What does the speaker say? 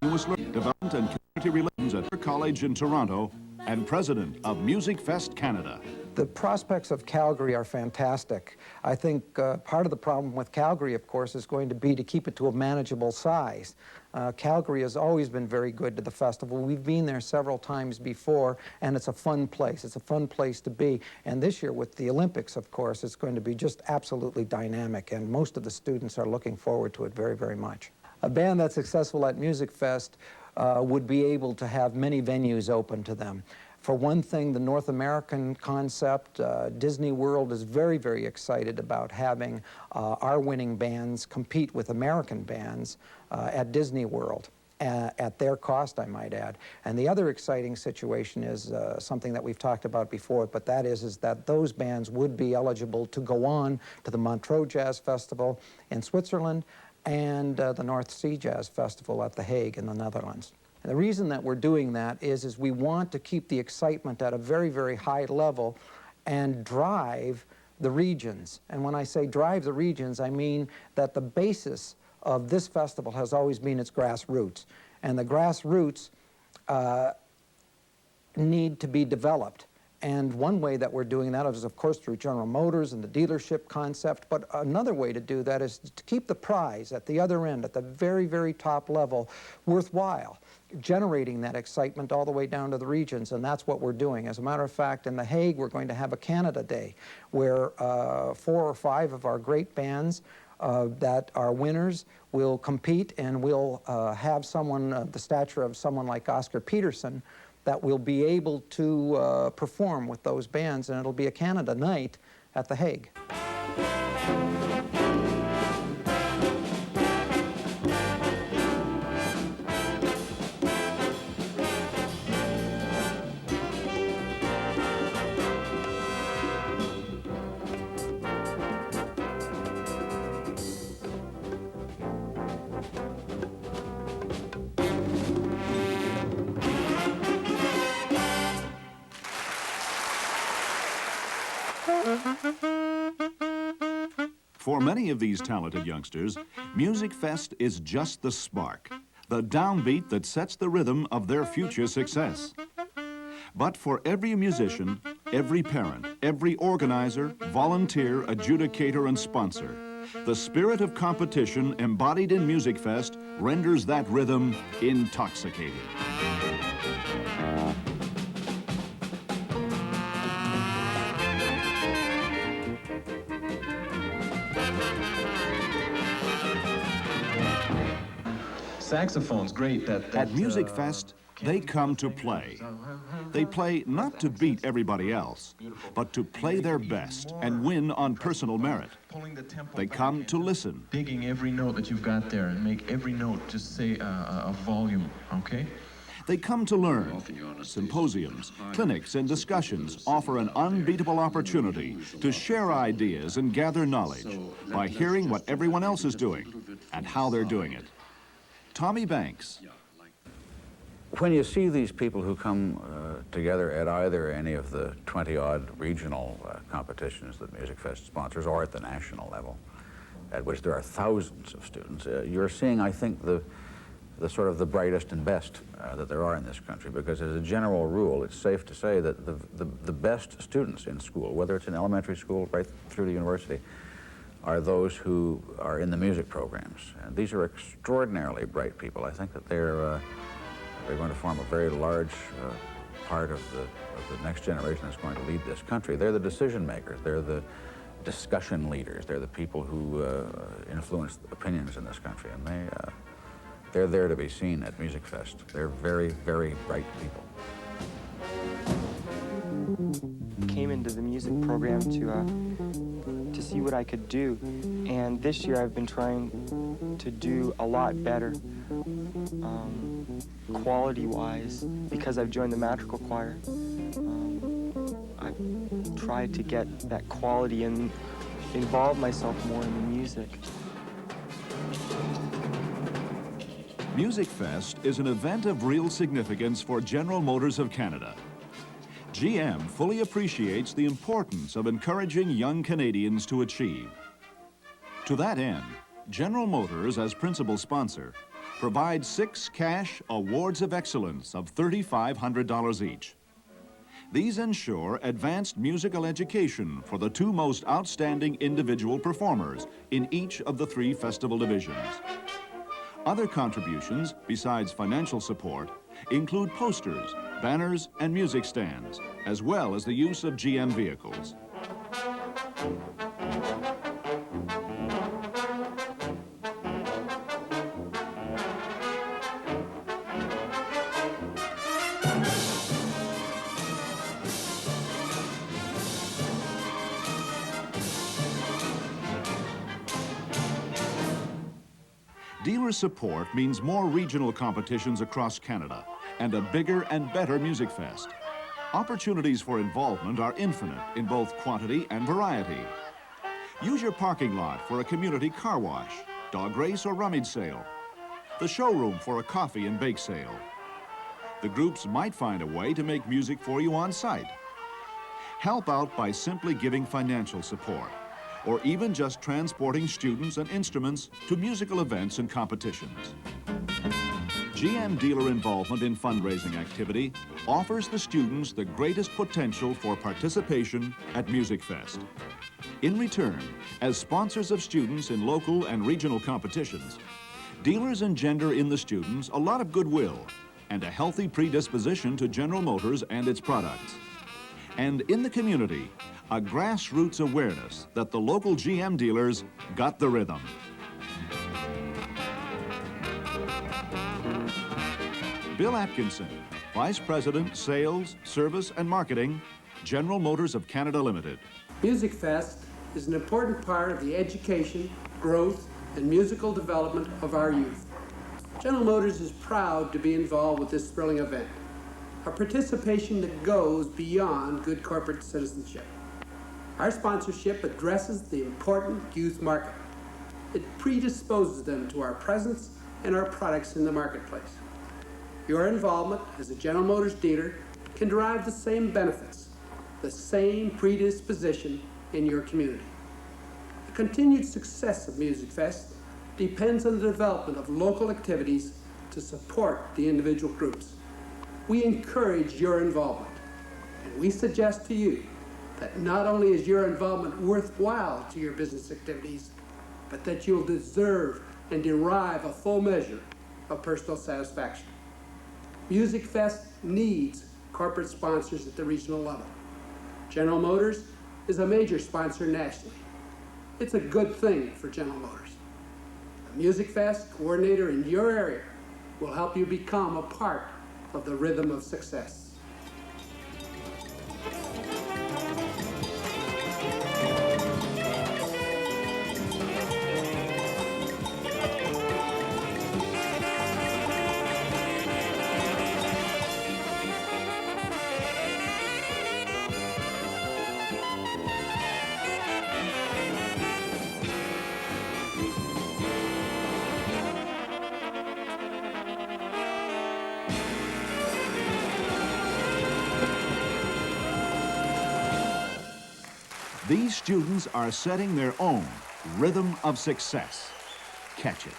Newest Development and Community Relations at her college in Toronto and president of MusicFest Canada. The prospects of Calgary are fantastic. I think part of the problem with Calgary, of course, is going to be to keep it to a manageable size. Calgary has always been very good to the festival. We've been there several times before, and it's a fun place. It's a fun place to be. And this year, with the Olympics, of course, it's going to be just absolutely dynamic, and most of the students are looking forward to it very, very much. A band that's successful at MusicFest would be able to have many venues open to them. For one thing, the North American concept, Disney World is very, very excited about having our winning bands compete with American bands at Disney World, at their cost, I might add. And the other exciting situation is something that we've talked about before, but that is that those bands would be eligible to go on to the Montreux Jazz Festival in Switzerland and the North Sea Jazz Festival at The Hague in the Netherlands. And the reason that we're doing that is we want to keep the excitement at a very, very high level and drive the regions. And when I say drive the regions, I mean that the basis of this festival has always been its grassroots. And the grassroots need to be developed. And one way that we're doing that is, of course, through General Motors and the dealership concept. But another way to do that is to keep the prize at the other end, at the very, very top level, worthwhile, generating that excitement all the way down to the regions. And that's what we're doing. As a matter of fact, in The Hague, we're going to have a Canada Day where 4 or 5 of our great bands that are winners will compete, and we'll have someone of the stature of someone like Oscar Peterson that will be able to perform with those bands, and it'll be a Canada night at The Hague. For many of these talented youngsters, MusicFest is just the spark, the downbeat that sets the rhythm of their future success. But for every musician, every parent, every organizer, volunteer, adjudicator, and sponsor, the spirit of competition embodied in MusicFest renders that rhythm intoxicating. Saxophone's great. At MusicFest, they come to play. They play not to beat everybody else, but to play their best and win on personal merit. They come to listen. Digging every note that you've got there and make every note just say a volume, okay? They come to learn. Symposiums, clinics, and discussions offer an unbeatable opportunity to share ideas and gather knowledge by hearing what everyone else is doing and how they're doing it. Tommy Banks. When you see these people who come together at either any of the 20-odd regional competitions that MusicFest sponsors, or at the national level, at which there are thousands of students, you're seeing, I think, the sort of the brightest and best that there are in this country, because as a general rule, it's safe to say that the best students in school, whether it's in elementary school right through to university, are those who are in the music programs. And these are extraordinarily bright people. I think that they're going to form a very large part of the next generation that's going to lead this country. They're the decision makers. They're the discussion leaders. They're the people who influence opinions in this country. And they're there to be seen at MusicFest. They're very, very bright people. Came into the music program to see what I could do, and this year I've been trying to do a lot better, quality-wise, because I've joined the madrigal choir. I've tried to get that quality and involve myself more in the music. MusicFest is an event of real significance for General Motors of Canada. GM fully appreciates the importance of encouraging young Canadians to achieve. To that end, General Motors, as principal sponsor, provide 6 cash awards of excellence of $3,500 each. These ensure advanced musical education for the 2 most outstanding individual performers in each of the 3 festival divisions. Other contributions, besides financial support, include posters, banners, and music stands, as well as the use of GM vehicles. Dealer support means more regional competitions across Canada and a bigger and better MusicFest. Opportunities for involvement are infinite in both quantity and variety. Use your parking lot for a community car wash, dog race or rummage sale, the showroom for a coffee and bake sale. The groups might find a way to make music for you on site. Help out by simply giving financial support, or even just transporting students and instruments to musical events and competitions. GM dealer involvement in fundraising activity offers the students the greatest potential for participation at MusicFest. In return, as sponsors of students in local and regional competitions, dealers engender in the students a lot of goodwill and a healthy predisposition to General Motors and its products. And in the community, a grassroots awareness that the local GM dealers got the rhythm. Bill Atkinson, Vice President, Sales, Service and Marketing, General Motors of Canada Limited. MusicFest is an important part of the education, growth, and musical development of our youth. General Motors is proud to be involved with this thrilling event, a participation that goes beyond good corporate citizenship. Our sponsorship addresses the important youth market. It predisposes them to our presence and our products in the marketplace. Your involvement as a General Motors dealer can derive the same benefits, the same predisposition in your community. The continued success of MusicFest depends on the development of local activities to support the individual groups. We encourage your involvement, and we suggest to you that not only is your involvement worthwhile to your business activities, but that you'll deserve and derive a full measure of personal satisfaction. MusicFest needs corporate sponsors at the regional level. General Motors is a major sponsor nationally. It's a good thing for General Motors. A MusicFest coordinator in your area will help you become a part of the rhythm of success. These students are setting their own rhythm of success. Catch it.